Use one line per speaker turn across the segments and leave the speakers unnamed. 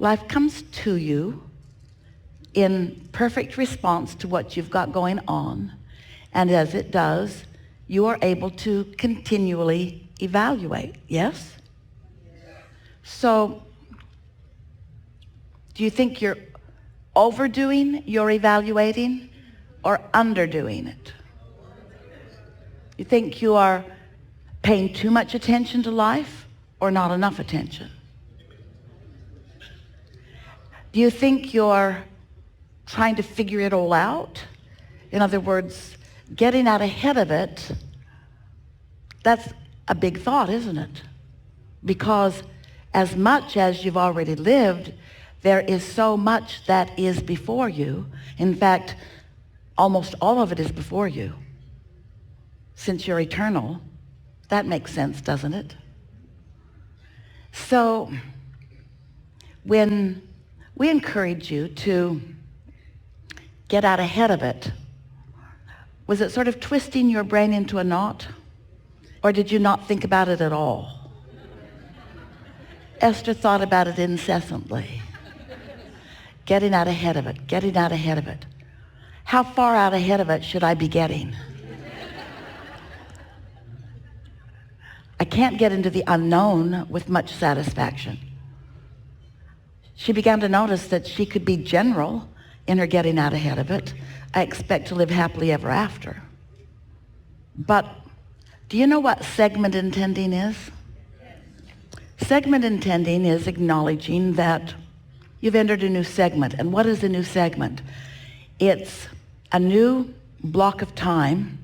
Life comes to you in perfect response to what you've got going on. And as it does, you are able to continually evaluate, yes? So, do you think you're overdoing your evaluating or underdoing it? You think you are paying too much attention to life or not enough attention? Do you think you're trying to figure it all out? In other words, getting out ahead of it, that's a big thought, isn't it? Because as much as you've already lived, there is so much that is before you. In fact, almost all of it is before you. Since you're eternal, that makes sense, doesn't it? So, when we encourage you to get out ahead of it, was it sort of twisting your brain into a knot? Or did you not think about it at all? Esther thought about it incessantly. Getting out ahead of it, getting out ahead of it. How far out ahead of it should I be getting? I can't get into the unknown with much satisfaction. She began to notice that she could be general in her getting out ahead of it. I expect to live happily ever after. But do you know what segment intending is? Segment intending is acknowledging that you've entered a new segment. And what is a new segment? It's a new block of time,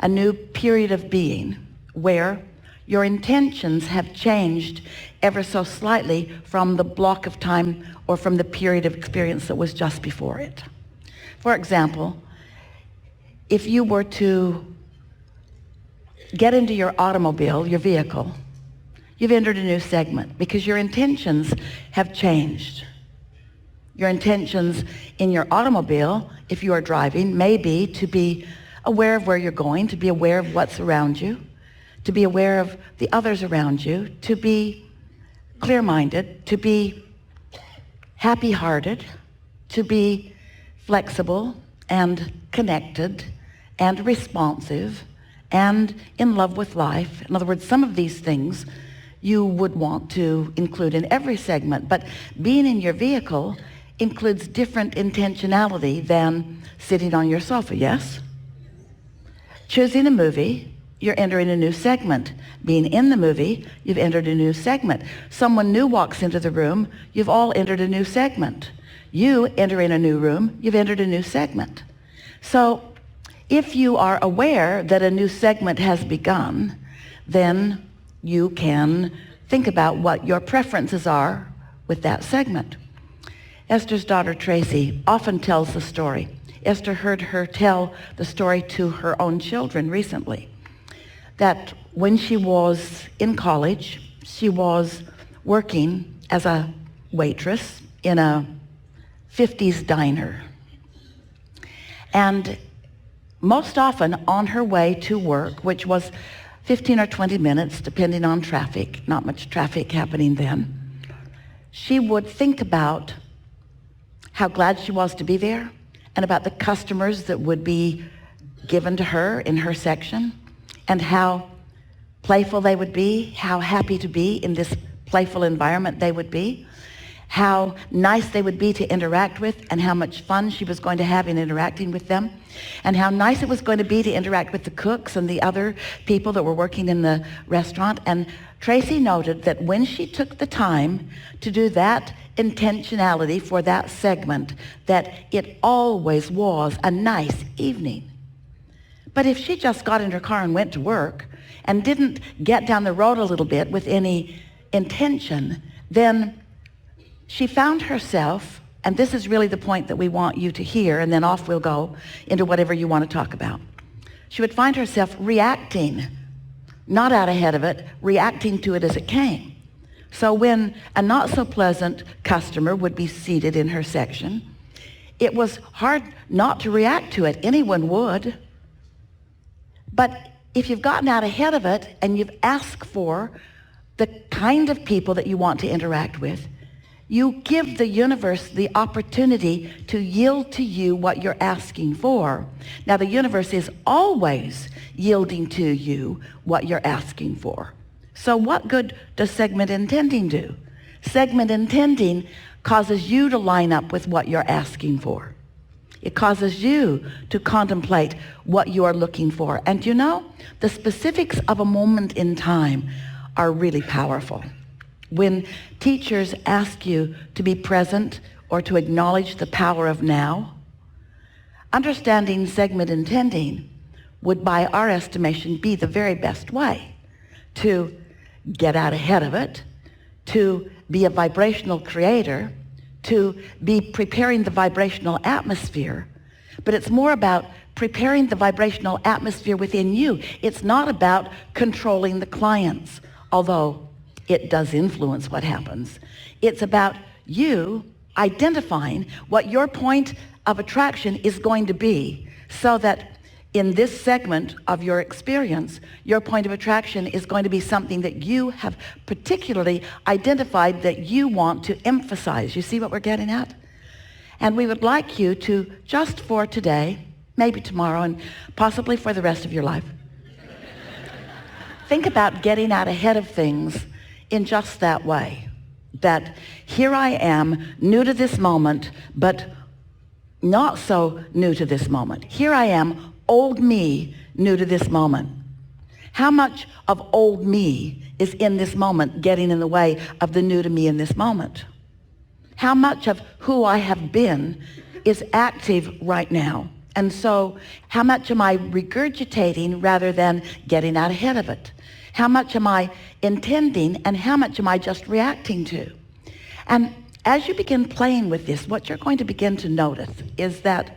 a new period of being where your intentions have changed ever so slightly from the block of time or from the period of experience that was just before it. For example, if you were to get into your automobile, your vehicle, you've entered a new segment because your intentions have changed. Your intentions in your automobile, if you are driving, may be to be aware of where you're going, to be aware of what's around you, to be aware of the others around you, to be clear-minded, to be happy-hearted, to be flexible and connected and responsive and in love with life. In other words, some of these things you would want to include in every segment, but being in your vehicle includes different intentionality than sitting on your sofa, yes? Choosing a movie, you're entering a new segment. Being in the movie, you've entered a new segment. Someone new walks into the room, you've all entered a new segment. You enter in a new room, you've entered a new segment. So if you are aware that a new segment has begun, then you can think about what your preferences are with that segment. Esther's daughter Tracy often tells the story. Esther heard her tell the story to her own children recently, that when she was in college, she was working as a waitress in a 50s diner. And most often on her way to work, which was 15 or 20 minutes, depending on traffic, not much traffic happening then, she would think about how glad she was to be there and about the customers that would be given to her in her section and how playful they would be, how happy to be in this playful environment they would be, how nice they would be to interact with and how much fun she was going to have in interacting with them, and how nice it was going to be to interact with the cooks and the other people that were working in the restaurant. And Tracy noted that when she took the time to do that intentionality for that segment, that it always was a nice evening. But if she just got in her car and went to work and didn't get down the road a little bit with any intention, then she found herself, and this is really the point that we want you to hear, and then off we'll go into whatever you want to talk about. She would find herself reacting, not out ahead of it, reacting to it as it came. So when a not so pleasant customer would be seated in her section, it was hard not to react to it. Anyone would. But if you've gotten out ahead of it and you've asked for the kind of people that you want to interact with, You give the universe the opportunity to yield to you what you're asking for. Now, the universe is always yielding to you what you're asking for. So what good does segment intending do? Segment intending causes you to line up with what you're asking for. It causes you to contemplate what you are looking for. And you know, the specifics of a moment in time are really powerful. When teachers ask you to be present or to acknowledge the power of now, understanding segment intending would, by our estimation, be the very best way to get out ahead of it, to be a vibrational creator, to be preparing the vibrational atmosphere. But it's more about preparing the vibrational atmosphere within you. It's not about controlling the clients, although it does influence what happens. It's about you identifying what your point of attraction is going to be, so that in this segment of your experience, your point of attraction is going to be something that you have particularly identified that you want to emphasize. You see what we're getting at? And we would like you to, just for today, maybe tomorrow, and possibly for the rest of your life, think about getting out ahead of things in just that way. That here I am, new to this moment, but not so new to this moment. Here I am, old me, new to this moment. How much of old me is in this moment getting in the way of the new to me in this moment? How much of who I have been is active right now? And so how much am I regurgitating rather than getting out ahead of it? How much am I intending and how much am I just reacting to? And as you begin playing with this, what you're going to begin to notice is that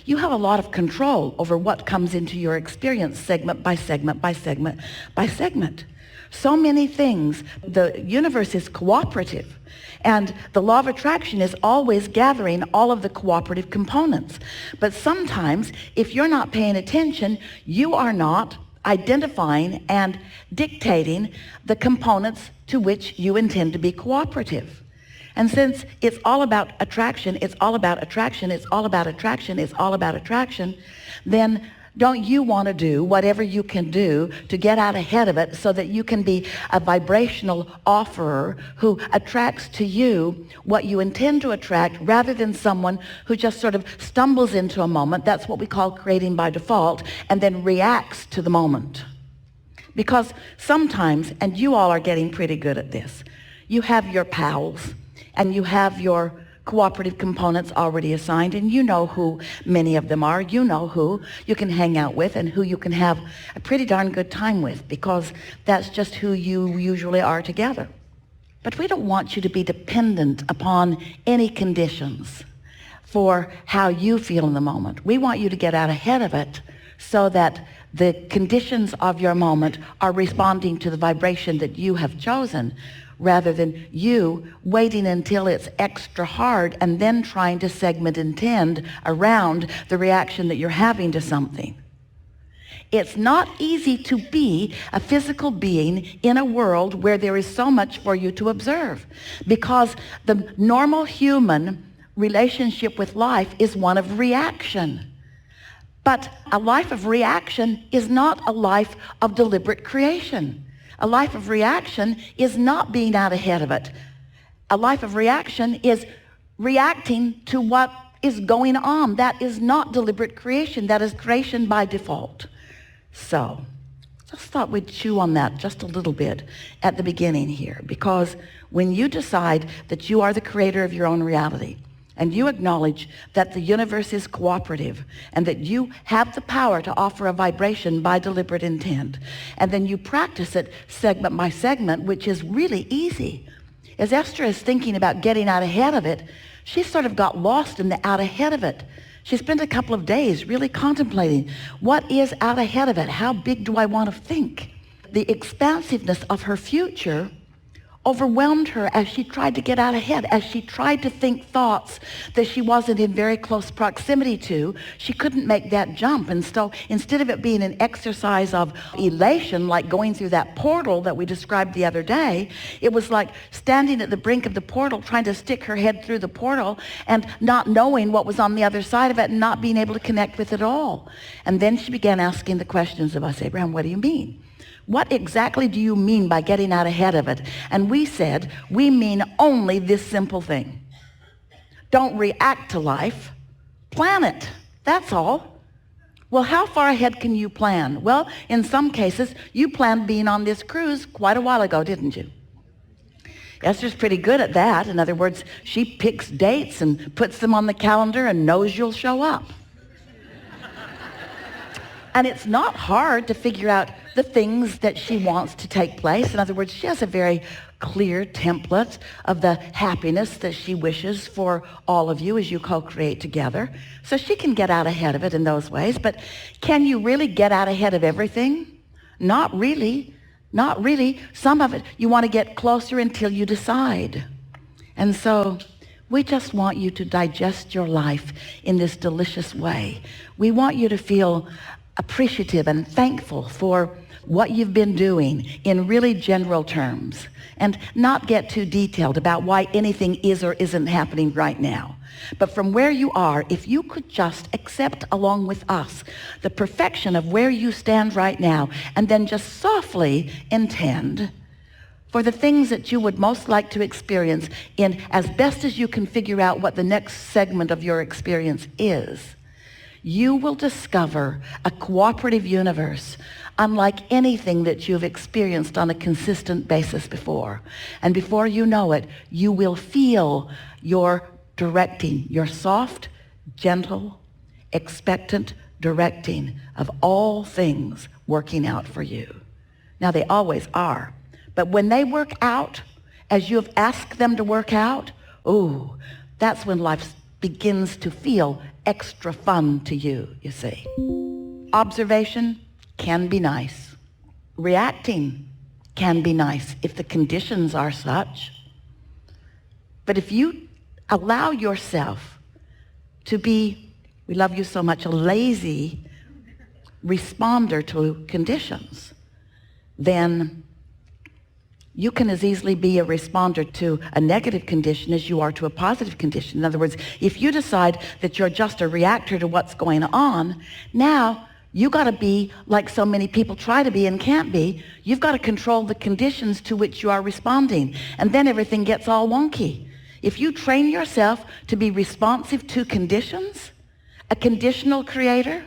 you have a lot of control over what comes into your experience segment by segment by segment by segment. So many things. The universe is cooperative, and the law of attraction is always gathering all of the cooperative components. But sometimes, if you're not paying attention, you are not identifying and dictating the components to which you intend to be cooperative. And since it's all about attraction, it's all about attraction, it's all about attraction, it's all about attraction, then don't you want to do whatever you can do to get out ahead of it so that you can be a vibrational offerer who attracts to you what you intend to attract, rather than someone who just sort of stumbles into a moment. That's what we call creating by default, and then reacts to the moment. Because sometimes, and you all are getting pretty good at this, you have your pals, and you have your cooperative components already assigned, and you know who many of them are. You know who you can hang out with and who you can have a pretty darn good time with, because that's just who you usually are together. But we don't want you to be dependent upon any conditions for how you feel in the moment. We want you to get out ahead of it so that the conditions of your moment are responding to the vibration that you have chosen, rather than you waiting until it's extra hard and then trying to segment intend around the reaction that you're having to something. It's not easy to be a physical being in a world where there is so much for you to observe, because the normal human relationship with life is one of reaction. But a life of reaction is not a life of deliberate creation. A life of reaction is not being out ahead of it. A life of reaction is reacting to what is going on. That is not deliberate creation. That is creation by default. So, just thought we'd chew on that just a little bit at the beginning here, because when you decide that you are the creator of your own reality, and you acknowledge that the universe is cooperative and that you have the power to offer a vibration by deliberate intent, and then you practice it segment by segment, which is really easy. As Esther is thinking about getting out ahead of it, she sort of got lost in the out ahead of it. She spent a couple of days really contemplating, what is out ahead of it? How big do I want to think? The expansiveness of her future overwhelmed her as she tried to get out ahead, as she tried to think thoughts that she wasn't in very close proximity to. She couldn't make that jump. And so instead of it being an exercise of elation, like going through that portal that we described the other day, it was like standing at the brink of the portal, trying to stick her head through the portal and not knowing what was on the other side of it and not being able to connect with it all. And then she began asking the questions of us, Abraham, what do you mean? What exactly do you mean by getting out ahead of it? And we said, we mean only this simple thing. Don't react to life, plan it. That's all. Well, how far ahead can you plan? Well, in some cases, you planned being on this cruise quite a while ago, didn't you? Esther's pretty good at that. In other words, she picks dates and puts them on the calendar and knows you'll show up. And it's not hard to figure out the things that she wants to take place. In other words, she has a very clear template of the happiness that she wishes for all of you as you co-create together. So she can get out ahead of it in those ways. But can you really get out ahead of everything? Not really. Not really. Some of it you want to get closer until you decide. And so we just want you to digest your life in this delicious way. We want you to feel appreciative and thankful for what you've been doing in really general terms, and not get too detailed about why anything is or isn't happening right now. But from where you are, if you could just accept along with us the perfection of where you stand right now, and then just softly intend for the things that you would most like to experience in as best as you can figure out what the next segment of your experience is, you will discover a cooperative universe unlike anything that you've experienced on a consistent basis before. And before you know it, you will feel your directing, your soft, gentle, expectant directing of all things working out for you. Now, they always are. But when they work out as you have asked them to work out, ooh, that's when life begins to feel extra fun to you, you see. Observation can be nice. Reacting can be nice if the conditions are such. But if you allow yourself to be, we love you so much, a lazy responder to conditions, then you can as easily be a responder to a negative condition as you are to a positive condition. In other words, if you decide that you're just a reactor to what's going on, now you got to be like so many people try to be and can't be. You've got to control the conditions to which you are responding. And then everything gets all wonky. If you train yourself to be responsive to conditions, a conditional creator,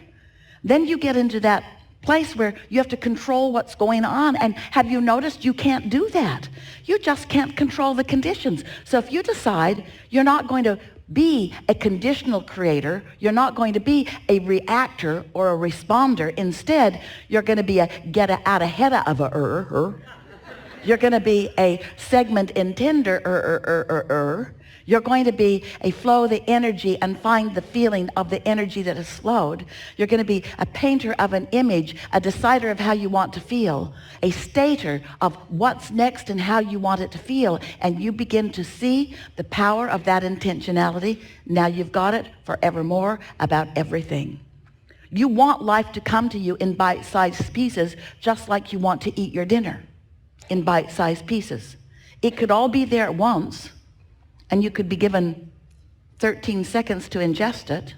then you get into that place where you have to control what's going on. And have you noticed you can't do that? You just can't control the conditions. So if you decide you're not going to be a conditional creator, you're not going to be a reactor or a responder. Instead, you're going to be a get out ahead of a You're going to be a segment intender You're going to be a flow the energy and find the feeling of the energy that has flowed. You're going to be a painter of an image, a decider of how you want to feel, a stater of what's next and how you want it to feel. And you begin to see the power of that intentionality. Now you've got it forevermore about everything. You want life to come to you in bite-sized pieces, just like you want to eat your dinner in bite-sized pieces. It could all be there at once, and you could be given 13 seconds to ingest it,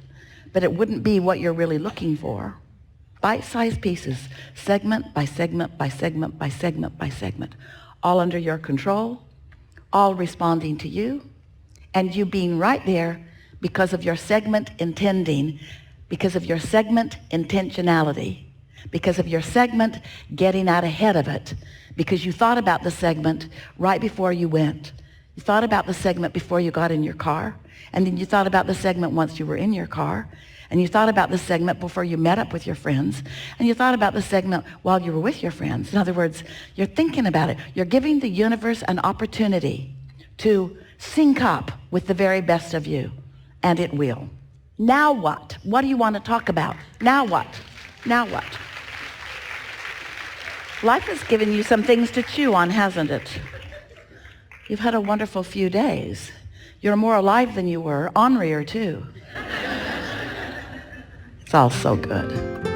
but it wouldn't be what you're really looking for. Bite-sized pieces, segment by segment by segment by segment by segment, all under your control, all responding to you, and you being right there because of your segment intending, because of your segment intentionality, because of your segment getting out ahead of it, because you thought about the segment right before you went. You thought about the segment before you got in your car, and then you thought about the segment once you were in your car, and you thought about the segment before you met up with your friends, and you thought about the segment while you were with your friends. In other words, you're thinking about it. You're giving the universe an opportunity to sync up with the very best of you, and it will. Now what? What do you want to talk about? Now what? Now what? Life has given you some things to chew on, hasn't it? You've had a wonderful few days. You're more alive than you were, ornerier too. It's all so good.